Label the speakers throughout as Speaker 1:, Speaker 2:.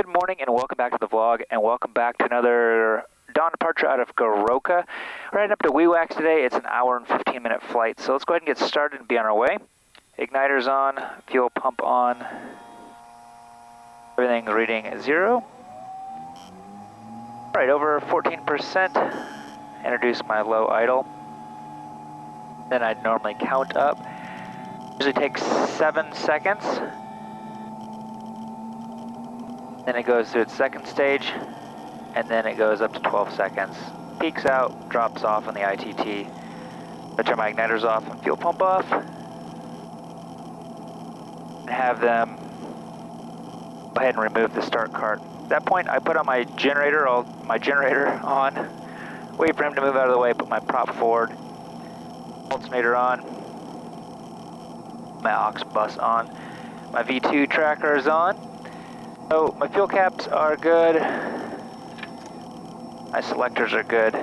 Speaker 1: Good morning and welcome back to the vlog, and welcome back to another dawn departure out of Goroka. We're heading up to Wewak today. It's an hour and 15-minute flight, so let's go ahead and get started and be on our way. Igniter's on, fuel pump on, everything reading 0. Alright, over 14%. Introduce my low idle. Then I'd normally count up. Usually takes 7 seconds. Then it goes through its second stage, and then it goes up to 12 seconds. Peaks out, drops off on the ITT. I turn my igniters off and fuel pump off. And have them go ahead and remove the start cart. At that point, I put on my generator on, wait for him to move out of the way, put my prop forward, alternator on, my aux bus on, my V2 tracker is on. So my fuel caps are good, my selectors are good,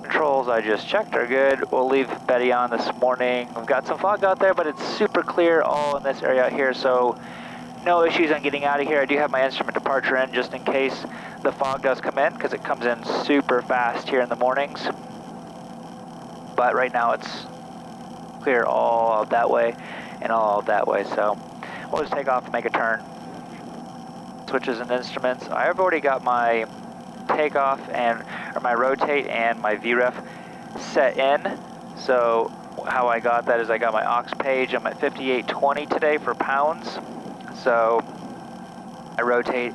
Speaker 1: controls I just checked are good. We'll leave Betty on this morning. We've got some fog out there, but it's super clear all in this area out here, so no issues on getting out of here. I do have my instrument departure in just in case the fog does come in, because it comes in super fast here in the mornings. But right now it's clear all that way and all that way, so we'll just take off and make a turn. Switches and instruments. I've already got my takeoff or my rotate and my VREF set in. So how I got that is I got my aux page. I'm at 5820 today for pounds. So my rotate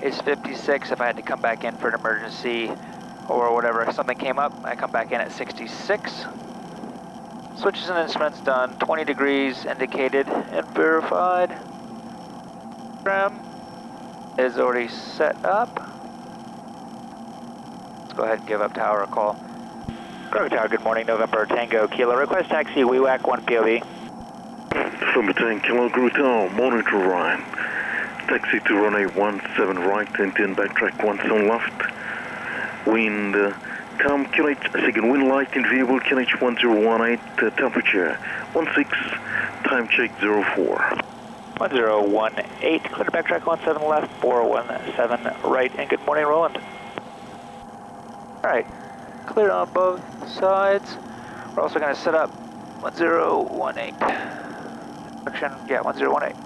Speaker 1: is 56 if I had to come back in for an emergency or whatever. If something came up, I come back in at 66. Switches and instruments done. 20 degrees indicated and verified. Trim is already set up. Let's go ahead and give up tower a call. Goroka Tower, good morning, November Tango Kilo. Request taxi Wewak 1 POV.
Speaker 2: November Tango Kilo, Goroka Tower, monitor Ryan. Taxi to runway 17 right, and 10 backtrack 17 left. Wind calm, QNH, second wind light in variable, QNH 1018, temperature 16, time check 04.
Speaker 1: 1018, clear to backtrack 17 left, 417 right, and good morning, Roland. Alright, clear on both sides. We're also going to set up 1018. Yeah, 1018.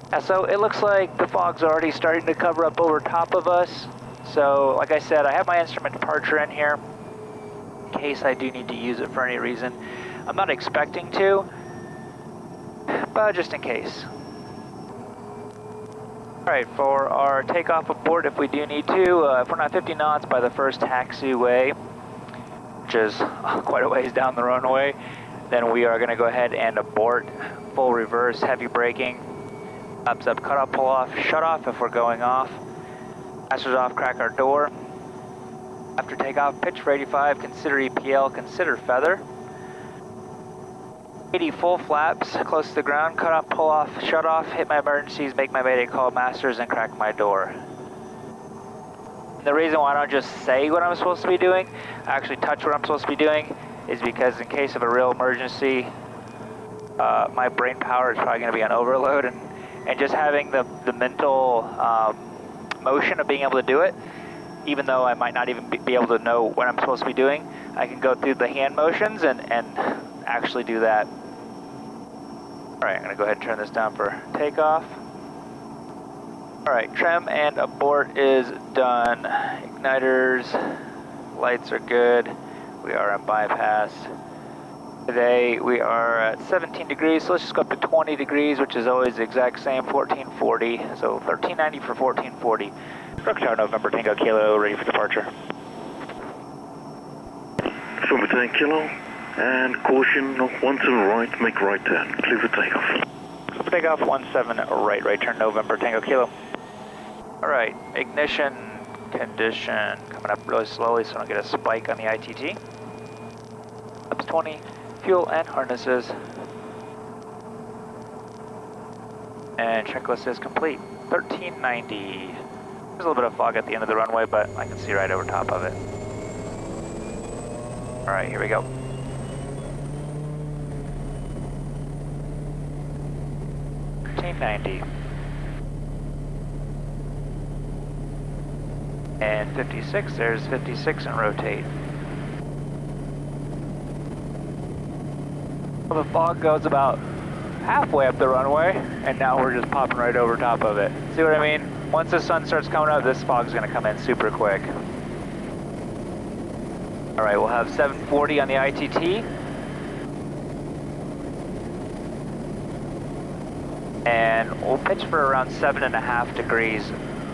Speaker 1: Yeah, so it looks like the fog's already starting to cover up over top of us. So, like I said, I have my instrument departure in here in case I do need to use it for any reason. I'm not expecting to, but just in case. Alright, for our takeoff abort, if we do need to, if we're not 50 knots by the first taxiway, which is quite a ways down the runway, then we are going to go ahead and abort. Full reverse, heavy braking, ups up, cut off, pull off, shut off if we're going off, masters off, crack our door. After takeoff, pitch for 85, consider EPL, consider feather. 80 full flaps, close to the ground, cut off, pull off, shut off, hit my emergencies, make my mayday call, masters, and crack my door. And the reason why I don't just say what I'm supposed to be doing, I actually touch what I'm supposed to be doing, is because in case of a real emergency, my brain power is probably going to be on overload, and just having the mental motion of being able to do it, even though I might not even be able to know what I'm supposed to be doing, I can go through the hand motions and actually do that. Alright, I'm going to go ahead and turn this down for takeoff. Alright, trim and abort is done. Igniters, lights are good. We are in bypass. Today we are at 17 degrees, so let's just go up to 20 degrees, which is always the exact same, 1440. So 1390 for 1440. Goroka Tower, November Tango Kilo, ready for departure.
Speaker 2: November Tango Kilo. And caution, 17 right, make right turn, clear for takeoff.
Speaker 1: Clear for takeoff, 17 right turn, November Tango Kilo. Alright, ignition condition, coming up really slowly so I don't get a spike on the ITT. Ups 20, fuel and harnesses. And checklist is complete, 1390. There's a little bit of fog at the end of the runway, but I can see right over top of it. Alright, here we go. 90. And 56, there's 56 and rotate. Well, the fog goes about halfway up the runway, and now we're just popping right over top of it. See what I mean? Once the sun starts coming up, this fog's gonna come in super quick. All right, we'll have 740 on the ITT. And we'll pitch for around 7.5 degrees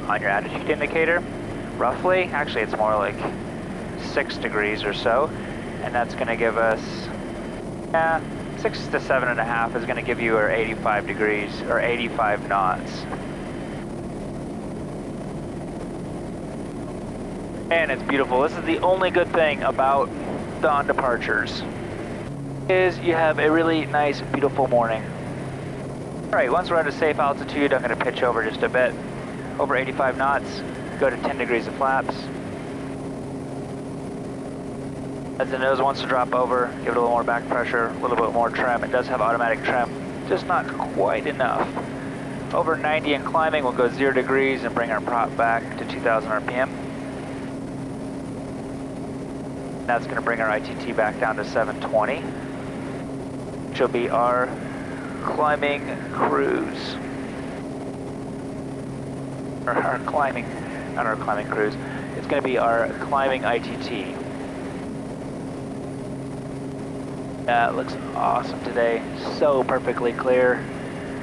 Speaker 1: on your attitude indicator, roughly. Actually, it's more like 6 degrees or so. And that's gonna give us, 6 to 7.5 is gonna give you our 85 degrees, or 85 knots. And it's beautiful. This is the only good thing about dawn departures, is you have a really nice, beautiful morning. All right, once we're at a safe altitude, I'm gonna pitch over just a bit. Over 85 knots, go to 10 degrees of flaps. As the nose wants to drop over, give it a little more back pressure, a little bit more trim. It does have automatic trim, just not quite enough. Over 90 and climbing, we'll go 0 degrees and bring our prop back to 2000 RPM. That's going to bring our ITT back down to 720, which will be our climbing cruise. Or our climbing, not our climbing cruise. It's going to be our climbing ITT. That looks awesome today. So perfectly clear.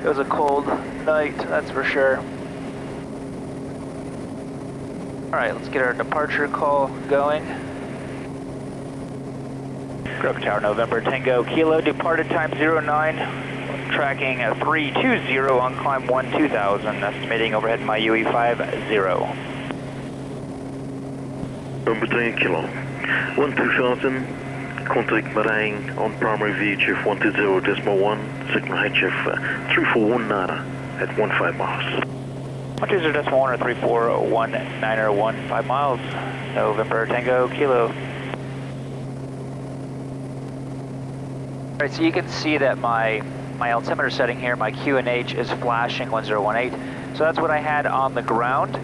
Speaker 1: It was a cold night, that's for sure. All right, let's get our departure call going. Goroka Tower, November Tango Kilo, departed time 09, tracking 320 on climb 2000, estimating overhead my UE 50.
Speaker 2: November Tango Kilo, 2000, contact Marang on primary VHF 120.1, signal HF 341 Nada at 15 miles.
Speaker 1: 120.1 or 341 or 15 miles, November Tango Kilo. All right, so you can see that my altimeter setting here, my QNH is flashing 1018. So that's what I had on the ground.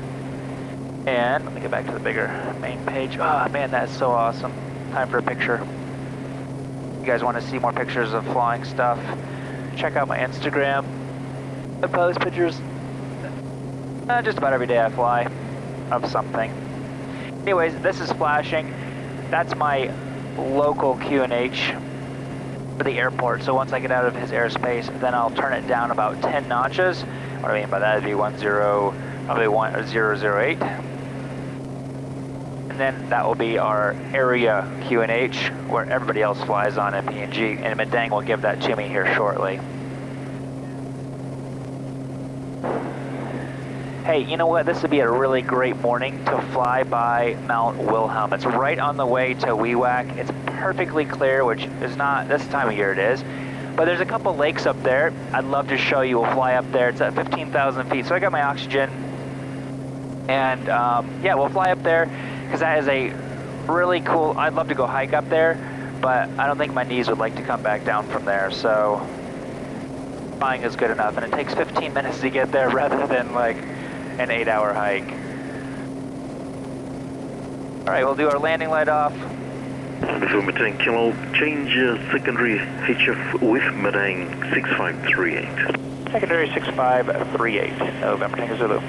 Speaker 1: And let me get back to the bigger main page. Oh man, that's so awesome. Time for a picture. You guys want to see more pictures of flying stuff? Check out my Instagram. I post pictures just about every day I fly of something. Anyways, this is flashing. That's my local QNH for the airport. So once I get out of his airspace, then I'll turn it down about 10 notches. What I mean by that would be 008. And then that will be our area QNH, where everybody else flies on in PNG, and Madang will give that to me here shortly. Hey, you know what? This would be a really great morning to fly by Mount Wilhelm. It's right on the way to Wewak. It's perfectly clear, which is not this time of year it is. But there's a couple lakes up there. I'd love to show you. We'll fly up there. It's at 15,000 feet. So I got my oxygen. And yeah, we'll fly up there because that is a really cool, I'd love to go hike up there, but I don't think my knees would like to come back down from there. So flying is good enough. And it takes 15 minutes to get there rather than like an 8-hour hike. All right, we'll do our landing light off.
Speaker 2: November 10 Kilo, change secondary HF with Madang 6538.
Speaker 1: Secondary 6538, November Tango Zulu.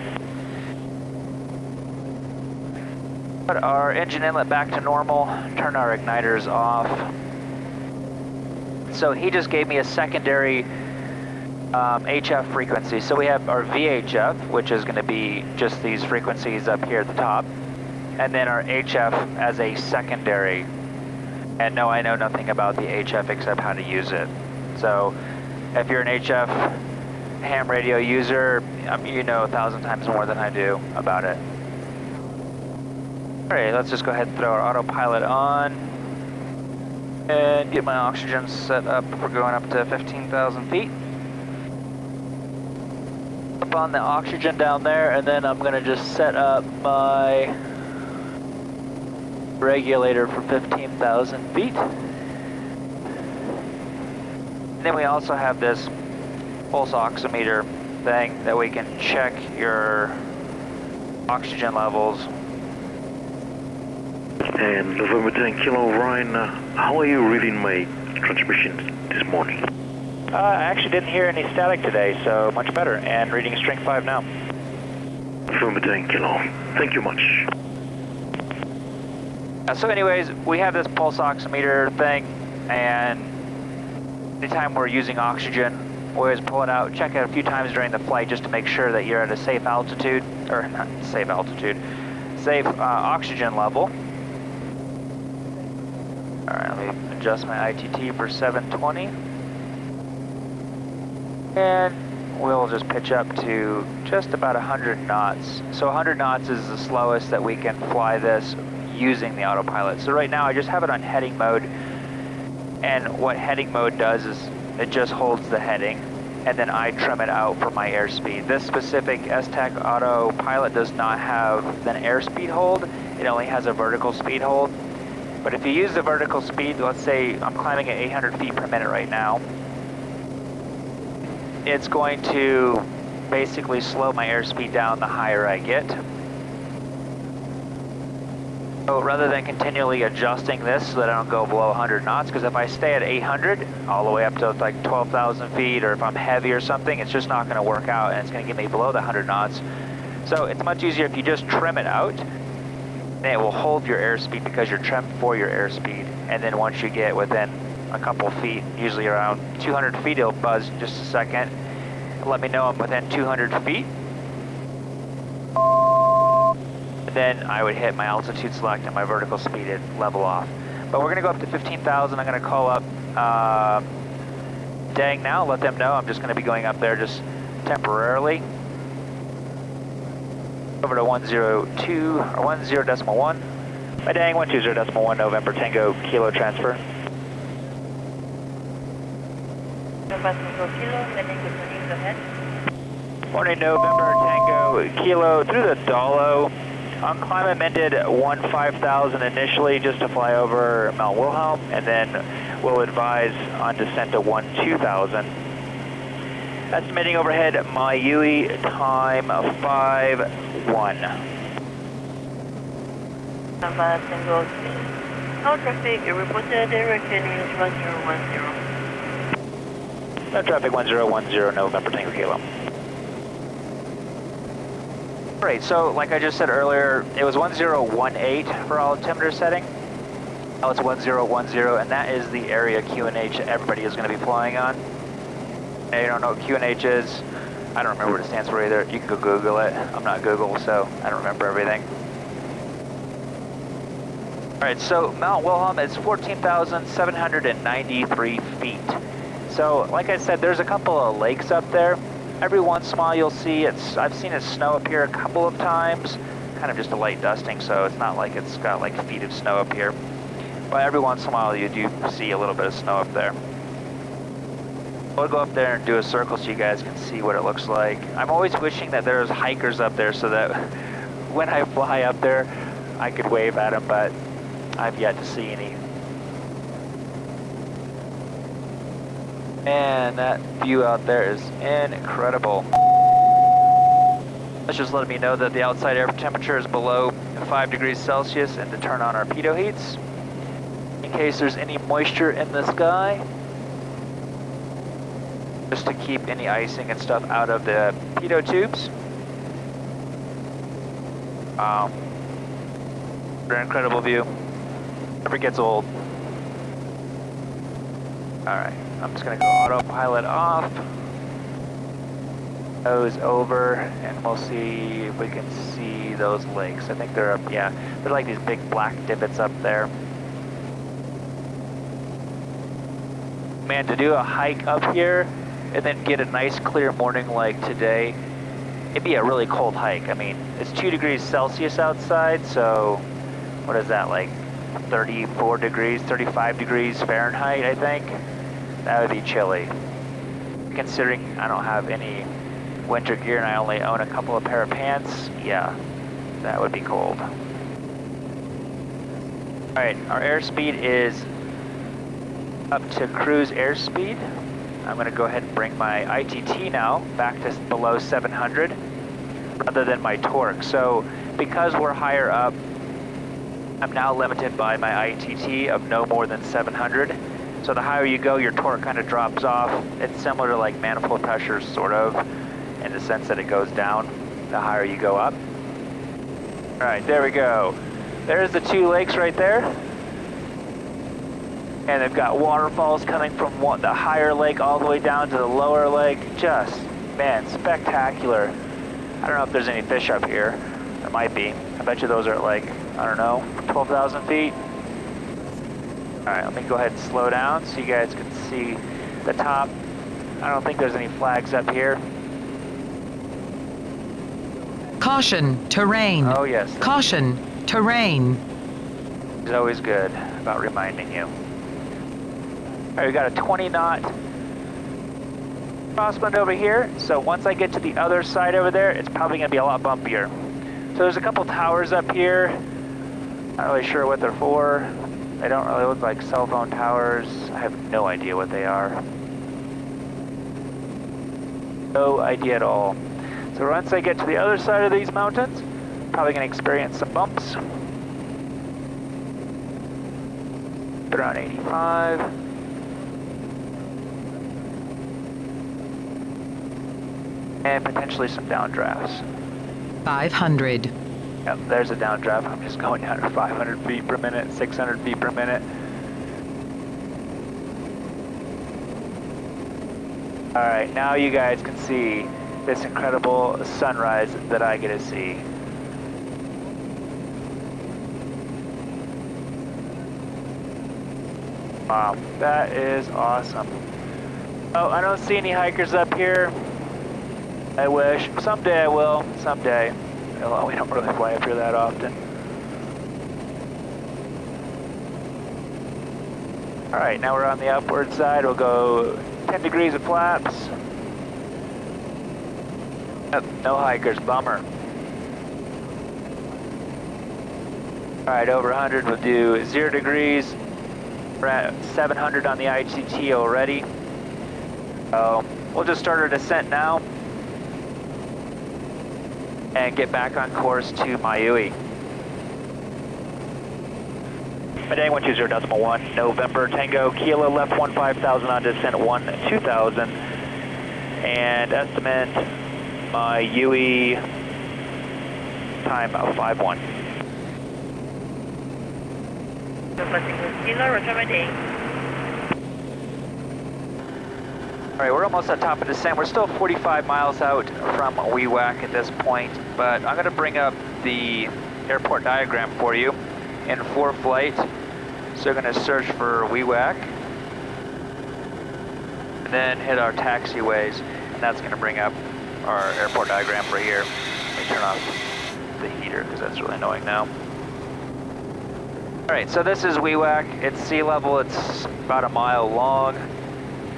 Speaker 1: Put our engine inlet back to normal, turn our igniters off. So he just gave me a secondary HF frequency. So we have our VHF, which is going to be just these frequencies up here at the top, and then our HF as a secondary. And no, I know nothing about the HF except how to use it. So if you're an HF ham radio user, you know 1,000 times more than I do about it. All right, let's just go ahead and throw our autopilot on and get my oxygen set up. We're going up to 15,000 feet. Up on the oxygen down there, and then I'm gonna just set up my regulator for 15,000 feet. And then we also have this pulse oximeter thing that we can check your oxygen levels.
Speaker 2: And November 10 Kilo Ryan, how are you reading my transmissions this morning?
Speaker 1: I actually didn't hear any static today, so much better, and reading strength 5 now.
Speaker 2: November 10 Kilo, thank you much.
Speaker 1: So anyways, we have this pulse oximeter thing, and anytime we're using oxygen, we always pull it out, check it a few times during the flight just to make sure that you're at a safe altitude, or not safe altitude, safe oxygen level. Alright, let me adjust my ITT for 720. And we'll just pitch up to just about 100 knots. So 100 knots is the slowest that we can fly this using the autopilot. So right now I just have it on heading mode. And what heading mode does is it just holds the heading, and then I trim it out for my airspeed. This specific S-Tech autopilot does not have an airspeed hold. It only has a vertical speed hold. But if you use the vertical speed, let's say I'm climbing at 800 feet per minute right now, it's going to basically slow my airspeed down the higher I get. So rather than continually adjusting this so that I don't go below 100 knots, because if I stay at 800 all the way up to like 12,000 feet, or if I'm heavy or something, it's just not going to work out, and it's going to get me below the 100 knots. So it's much easier if you just trim it out, and it will hold your airspeed because you're trimmed for your airspeed. And then once you get within a couple feet, usually around 200 feet, it'll buzz just a second. Let me know I'm within 200 feet. Then I would hit my altitude select and my vertical speed and level off. But we're gonna go up to 15,000. I'm gonna call up Dang now, let them know I'm just gonna be going up there just temporarily. Over to 102, or 10.1. By Dang, 120.1 November Tango Kilo transfer. Morning November Tango Kilo through the Dolo. On climb amended 15,000 initially just to fly over Mount Wilhelm, and then we'll advise on descent to 12,000. Estimating overhead Mayui time 5-1.
Speaker 3: No traffic, reported direction is 1010.
Speaker 1: No traffic 1010 November Tango Kilo. Great, so like I just said earlier, it was 1018 for altimeter setting. Now it's 1010, and that is the area QNH that everybody is going to be flying on. Now, you don't know what QNH is. I don't remember what it stands for either. You can go Google it. I'm not Google, so I don't remember everything. Alright, so Mount Wilhelm is 14,793 feet. So, like I said, there's a couple of lakes up there. Every once in a while you'll see I've seen it snow up here a couple of times, kind of just a light dusting, so it's not like it's got like feet of snow up here. But every once in a while you do see a little bit of snow up there. We'll go up there and do a circle so you guys can see what it looks like. I'm always wishing that there's hikers up there so that when I fly up there, I could wave at them, but I've yet to see any. Man, that view out there is incredible. That's just letting me know that the outside air temperature is below 5 degrees Celsius and to turn on our pitot heats in case there's any moisture in the sky, just to keep any icing and stuff out of the pitot tubes. An incredible view. Never gets old. Alright, I'm just going to go autopilot off. Nose over, and we'll see if we can see those lakes. I think they're up, yeah. They're like these big black divots up there. Man, to do a hike up here and then get a nice clear morning like today, it'd be a really cold hike. I mean, it's 2 degrees Celsius outside, so what is that, like 34 degrees, 35 degrees Fahrenheit, I think? That would be chilly. Considering I don't have any winter gear and I only own a couple of pair of pants, yeah, that would be cold. Alright, our airspeed is up to cruise airspeed. I'm going to go ahead and bring my ITT now back to below 700 rather than my torque. So because we're higher up, I'm now limited by my ITT of no more than 700. So the higher you go, your torque kind of drops off. It's similar to like manifold pressure, sort of, in the sense that it goes down the higher you go up. All right, there we go. There's the two lakes right there. And they've got waterfalls coming from the higher lake all the way down to the lower lake. Just, man, spectacular. I don't know if there's any fish up here. There might be. I bet you those are at like, I don't know, 12,000 feet. All right, let me go ahead and slow down so you guys can see the top. I don't think there's any flags up here.
Speaker 4: Caution, terrain.
Speaker 1: Oh, yes.
Speaker 4: Caution, terrain.
Speaker 1: It's always good about reminding you. All right, we got a 20 knot crosswind over here. So once I get to the other side over there, it's probably gonna be a lot bumpier. So there's a couple towers up here. Not really sure what they're for. They don't really look like cell phone towers. I have no idea what they are. No idea at all. So once I get to the other side of these mountains, probably gonna experience some bumps. Around 85. And potentially some downdrafts.
Speaker 4: 500.
Speaker 1: Yep, there's a downdraft. I'm just going down at 500 feet per minute, 600 feet per minute. All right, now you guys can see this incredible sunrise that I get to see. Wow, that is awesome. Oh, I don't see any hikers up here. I wish. Someday I will. Someday. Well, we don't really fly up here that often. All right, now we're on the upward side. We'll go 10 degrees of flaps. Yep, no hikers, bummer. All right, over 100, we'll do 0 degrees. We're at 700 on the ITT already. So we'll just start our descent now and get back on course to Maui. Midday 120.1, November Tango, Kilo left 15,000 on descent 12,000, and estimate my UE time of 5-1.
Speaker 3: Kilo, roger midday.
Speaker 1: All right, we're almost at top of descent. We're still 45 miles out from Wewak at this point, but I'm gonna bring up the airport diagram for you in ForeFlight. So we're gonna search for Wewak, and then hit our taxiways, and that's gonna bring up our airport diagram right here. Let me turn off the heater because that's really annoying now. All right, so this is Wewak. It's sea level, it's about a mile long,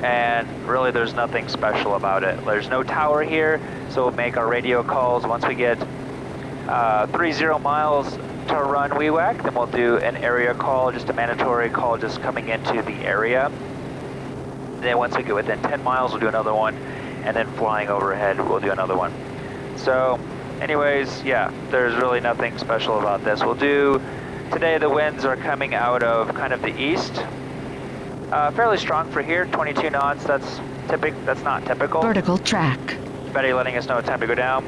Speaker 1: and really there's nothing special about it. There's no tower here, so we'll make our radio calls. Once we get 30 miles to run Wewak, then we'll do an area call, just a mandatory call just coming into the area. And then once we get within 10 miles, we'll do another one, and then flying overhead, we'll do another one. So anyways, yeah, there's really nothing special about this. We'll do, today the winds are coming out of kind of the east. Fairly strong for here, 22 knots, that's not typical.
Speaker 4: Vertical track.
Speaker 1: Betty letting us know it's time to go down.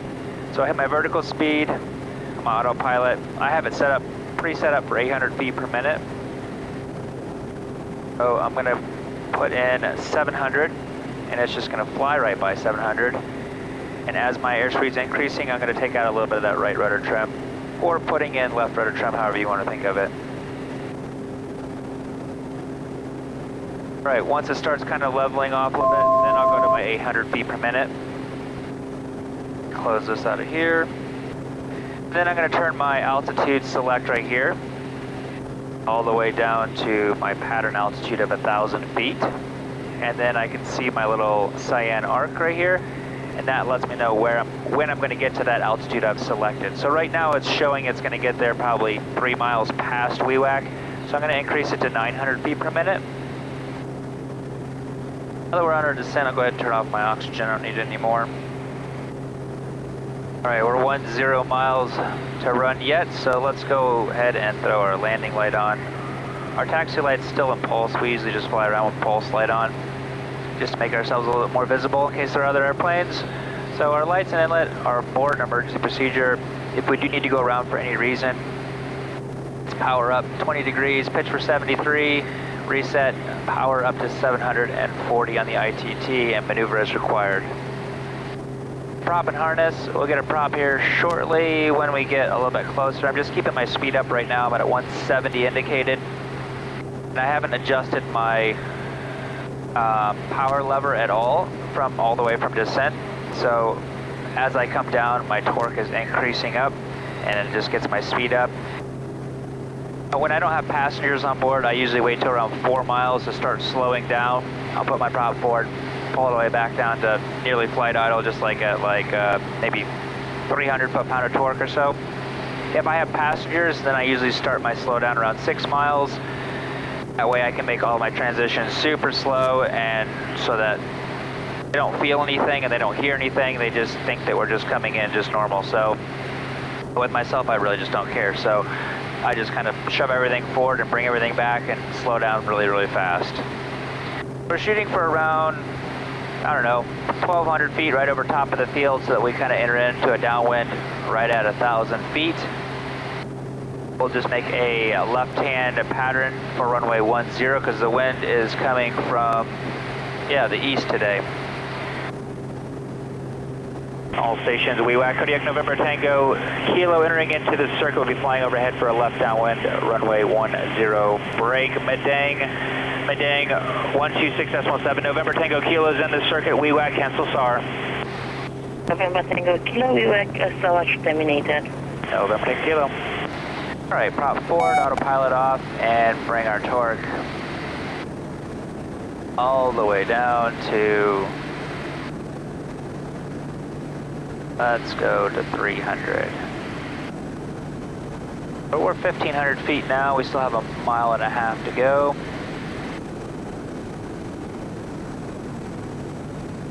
Speaker 1: So I hit my vertical speed, I'm on autopilot. I have it pre-set up for 800 feet per minute. So I'm gonna put in 700, and it's just gonna fly right by 700. And as my airspeed's increasing, I'm gonna take out a little bit of that right rudder trim, or putting in left rudder trim, however you wanna think of it. Right, once it starts kind of leveling off a little bit, then I'll go to my 800 feet per minute. Close this out of here. Then I'm going to turn my altitude select right here, all the way down to my pattern altitude of 1,000 feet. And then I can see my little cyan arc right here, and that lets me know when I'm going to get to that altitude I've selected. So right now it's showing it's going to get there probably 3 miles past Wewak, so I'm going to increase it to 900 feet per minute. Now that we're on our descent, I'll go ahead and turn off my oxygen. I don't need it anymore. Alright, we're 10 miles to run yet, so let's go ahead and throw our landing light on. Our taxi light's still in pulse. We usually just fly around with pulse light on, just to make ourselves a little bit more visible in case there are other airplanes. So our lights and inlet are for an emergency procedure. If we do need to go around for any reason, it's power up 20 degrees, pitch for 73, reset, power up to 740 on the ITT, and maneuver as required. Prop and harness, we'll get a prop here shortly when we get a little bit closer. I'm just keeping my speed up right now. I'm at 170 indicated. And I haven't adjusted my power lever at all the way from descent. So as I come down, my torque is increasing up and it just gets my speed up. When I don't have passengers on board, I usually wait till around 4 miles to start slowing down. I'll put my prop forward, pull it all the way back down to nearly flight idle, just like at maybe 300 foot-pound of torque or so. If I have passengers, then I usually start my slowdown around 6 miles. That way I can make all my transitions super slow, and so that they don't feel anything and they don't hear anything. They just think that we're just coming in just normal. So with myself, I really just don't care. So I just kind of shove everything forward and bring everything back and slow down really, really fast. We're shooting for around, I don't know, 1,200 feet right over top of the field so that we kind of enter into a downwind right at 1,000 feet. We'll just make a left-hand pattern for runway 10 because the wind is coming from, the east today. All stations, Wewak, Kodiak, November Tango, Kilo entering into the circle. We'll be flying overhead for a left downwind, runway 10, break, Medang, 126.7, November Tango, Kilo is in the circuit, Wewak, cancel SAR.
Speaker 3: November Tango Kilo, Wewak, SLH terminated.
Speaker 1: November Tango Kilo. Alright, prop forward, autopilot off, and bring our torque all the way down to, let's go to 300. But we're 1,500 feet now, we still have 1.5 miles to go.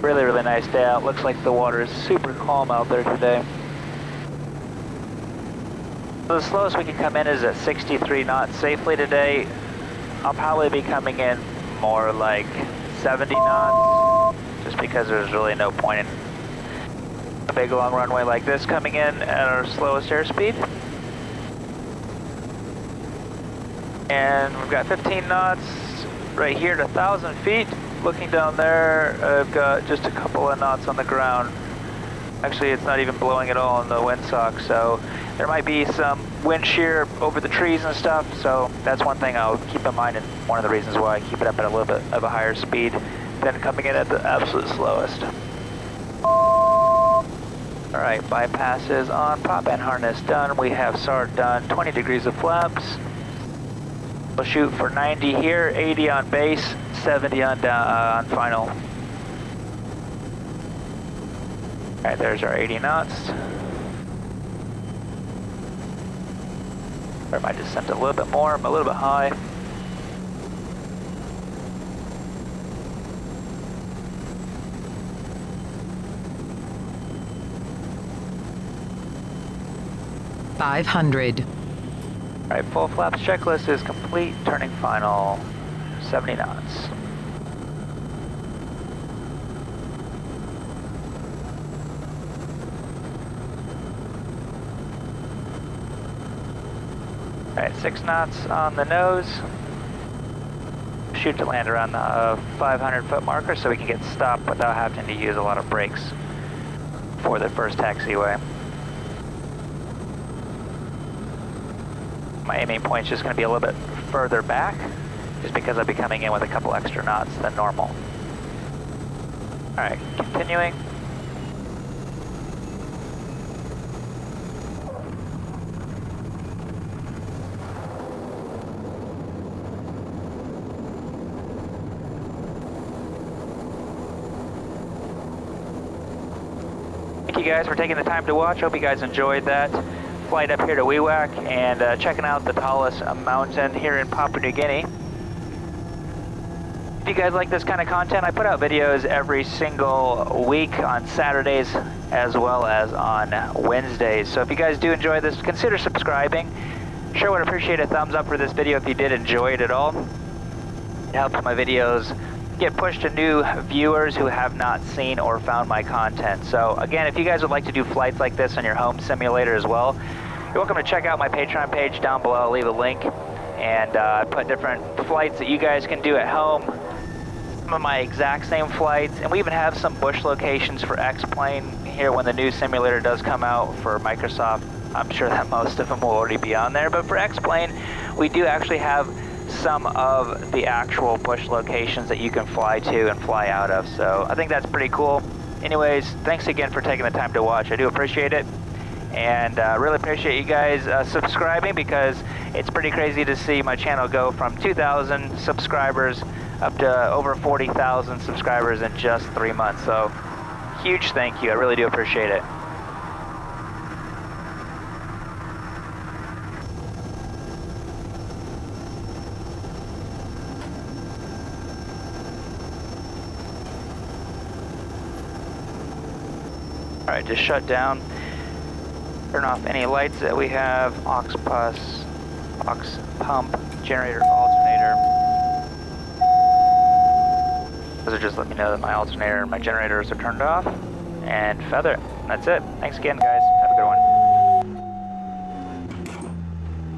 Speaker 1: Really, really nice day out. Looks like the water is super calm out there today. The slowest we can come in is at 63 knots safely today. I'll probably be coming in more like 70 knots, just because there's really no point in a big long runway like this coming in at our slowest airspeed. And we've got 15 knots right here at 1,000 feet. Looking down there, I've got just a couple of knots on the ground. Actually, it's not even blowing at all in the windsock, so there might be some wind shear over the trees and stuff, so that's one thing I'll keep in mind, and one of the reasons why I keep it up at a little bit of a higher speed than coming in at the absolute slowest. Alright, bypasses on, prop and harness done, we have SAR done, 20 degrees of flaps. We'll shoot for 90 here, 80 on base, 70 on final. Alright, there's our 80 knots. Or I might just send it a little bit more, I'm a little bit high.
Speaker 4: $500.
Speaker 1: Alright, full flaps checklist is complete, turning final, 70 knots. Alright, 6 knots on the nose. Shoot to land around the 500 foot marker so we can get stopped without having to use a lot of brakes for the first taxiway. My aiming point is just going to be a little bit further back, just because I'll be coming in with a couple extra knots than normal. Alright, continuing. Thank you guys for taking the time to watch. Hope you guys enjoyed that flight up here to Wewak and checking out the tallest mountain here in Papua New Guinea. If you guys like this kind of content, I put out videos every single week on Saturdays as well as on Wednesdays. So if you guys do enjoy this, consider subscribing. Sure would appreciate a thumbs up for this video if you did enjoy it at all. It helps my videos get pushed to new viewers who have not seen or found my content. So again, if you guys would like to do flights like this on your home simulator as well, you're welcome to check out my Patreon page down below. I'll leave a link, and put different flights that you guys can do at home. Some of my exact same flights, and we even have some bush locations for X-Plane here when the new simulator does come out for Microsoft. I'm sure that most of them will already be on there, but for X-Plane, we do actually have some of the actual bush locations that you can fly to and fly out of, so I think that's pretty cool. Anyways, thanks again for taking the time to watch. I do appreciate it, and really appreciate you guys subscribing, because it's pretty crazy to see my channel go from 2,000 subscribers up to over 40,000 subscribers in just 3 months. So huge thank you. I really do appreciate it. All right, just shut down. Turn off any lights that we have. Aux pump, generator, alternator. Those are just let me know that my alternator and my generators are turned off. And feather. That's it. Thanks again, guys.